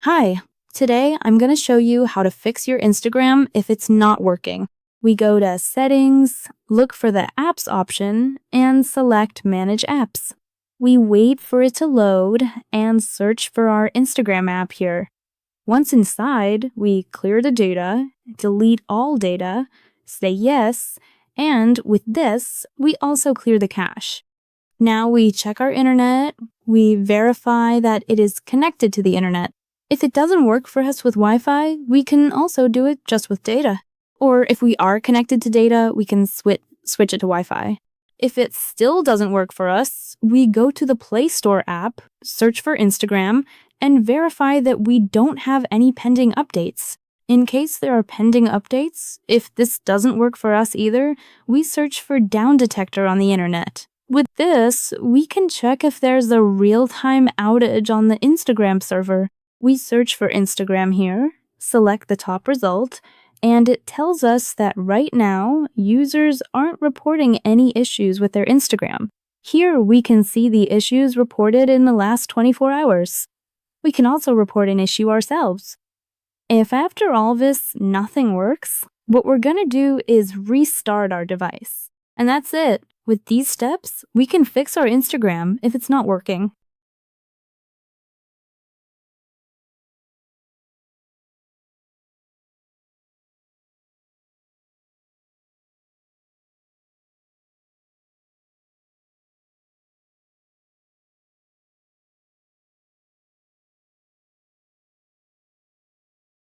Hi, today I'm going to show you how to fix your Instagram if it's not working. We go to Settings, look for the Apps option, and select Manage Apps. We wait for it to load and search for our Instagram app here. Once inside, we clear the data, delete all data, say yes, and with this, we also clear the cache. Now we check our internet, we verify that it is connected to the internet. If it doesn't work for us with Wi-Fi, we can also do it just with data. Or if we are connected to data, we can switch it to Wi-Fi. If it still doesn't work for us, we go to the Play Store app, search for Instagram, and verify that we don't have any pending updates. In case there are pending updates, if this doesn't work for us either, we search for Down Detector on the internet. With this, we can check if there's a real-time outage on the Instagram server. We search for Instagram here, select the top result, and it tells us that right now, users aren't reporting any issues with their Instagram. Here we can see the issues reported in the last 24 hours. We can also report an issue ourselves. If after all this nothing works, what we're gonna do is restart our device. And that's it. With these steps, we can fix our Instagram if it's not working.